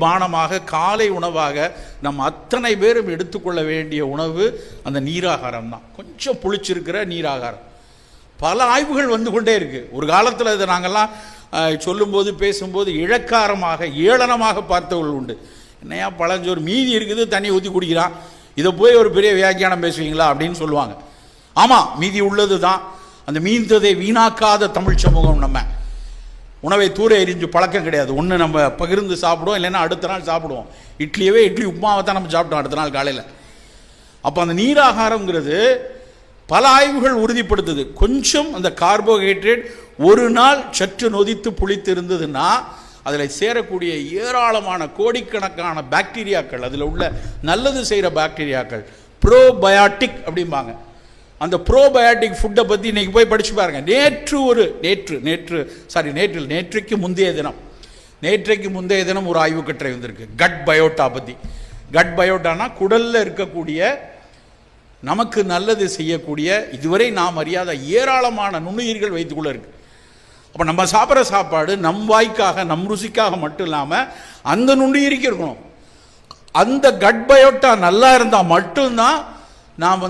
பானமாக காலை உணவாக நம்ம அத்தனை பேரும் எடுத்துக்கொள்ள வேண்டிய உணவு அந்த நீராகாரம் தான். கொஞ்சம் புளிச்சிருக்கிற நீராகாரம். பல ஆய்வுகள் வந்து கொண்டே இருக்கு. ஒரு காலத்தில் இதை நாங்கள்லாம் சொல்லும்போது பேசும்போது இழக்காரமாக ஏளனமாக பார்த்தவர்கள் உண்டு. என்னையா பழஞ்சோறு மீதி இருக்குது, தண்ணி ஊற்றி குடிக்கிறான், இதை போய் ஒரு பெரிய வியாக்கியானம் பேசுவீங்களா அப்படின்னு சொல்லுவாங்க. ஆமாம், மீதி உள்ளது தான். அந்த மீந்ததை வீணாக்காத தமிழ் சமூகம். நம்ம உணவை தூர எரிஞ்சு பழக்கம் கிடையாது. ஒன்று நம்ம பகிர்ந்து சாப்பிடுவோம், இல்லைன்னா அடுத்த நாள் சாப்பிடுவோம். இட்லி உப்புமாவை தான் நம்ம சாப்பிட்டோம் அடுத்த நாள் காலையில். அப்போ அந்த நீராகாரங்கிறது பல ஆய்வுகள் உறுதிப்படுத்துது. கொஞ்சம் அந்த கார்போஹைட்ரேட் ஒரு நாள் சற்று நொதித்து புளித்து இருந்ததுன்னா அதில் சேரக்கூடிய ஏராளமான கோடிக்கணக்கான பாக்டீரியாக்கள், அதில் உள்ள நல்லது செய்கிற பாக்டீரியாக்கள், ப்ரோபயாட்டிக் அப்படிம்பாங்க. அந்த ப்ரோபயாட்டிக் ஃபுட்டை பற்றி இன்றைக்கி போய் படித்து பாருங்கள். நேற்றைக்கு முந்தைய தினம் ஒரு ஆய்வு கட்டுரை வந்திருக்கு கட் பயோட்டா பற்றி. கட் பயோட்டானா குடலில் இருக்கக்கூடிய நமக்கு நல்லது செய்யக்கூடிய இதுவரை நாம் அறியாத ஏராளமான நுண்ணுயிர்கள் வைத்துக்குள்ளே இருக்குது. அப்போ நம்ம சாப்பிட்ற சாப்பாடு நம் வாய்க்காக நம் ருசிக்காக மட்டும் இல்லாமல் அந்த நுண்ணுயிரிக்கு இருக்கணும். அந்த கட் பயோட்டா நல்லா இருந்தால் மட்டும்தான் நாம்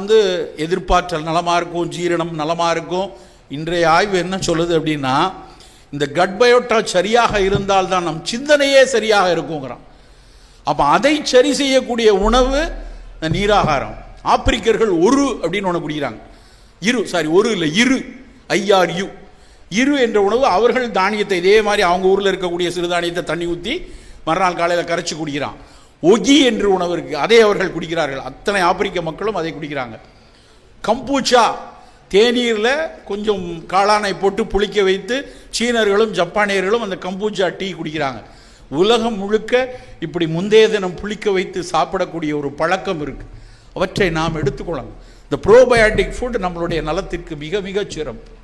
எதிர்பார்த்தல் நலமாக இருக்கும், ஜீரணம் நலமாக இருக்கும். இன்றைய ஆய்வு என்ன சொல்லுது அப்படின்னா, இந்த கட் பயோட்டா சரியாக இருந்தால்தான் நம் சிந்தனையே சரியாக இருக்குங்கிறான். அப்போ அதை சரி செய்யக்கூடிய உணவு இந்த நீராகாரம். ஆப்பிரிக்கர்கள் ஒரு அப்படின்னு ஒன்று குடிக்கிறாங்க. இரு என்ற உணவு. அவர்கள் தானியத்தை இதே மாதிரி அவங்க ஊரில் இருக்கக்கூடிய சிறுதானியத்தை தண்ணி ஊற்றி மறுநாள் காலையில் கரைச்சி குடிக்கிறான். ஒகி என்று உணவு இருக்கு, அதை அவர்கள் குடிக்கிறார்கள். அத்தனை ஆப்பிரிக்க மக்களும் அதை குடிக்கிறாங்க. கம்பூச்சா, தேநீரில் கொஞ்சம் காளானை போட்டு புளிக்க வைத்து சீனர்களும் ஜப்பானியர்களும் அந்த கம்பூச்சா டீ குடிக்கிறாங்க. உலகம் முழுக்க இப்படி முந்தைய தினம் புளிக்க வைத்து சாப்பிடக்கூடிய ஒரு பழக்கம் இருக்கு. அவற்றை நாம் எடுத்துக்கொள்ளணும். இந்த ப்ரோபயாட்டிக் ஃபுட் நம்மளுடைய நலத்திற்கு மிக மிக சிறப்பு.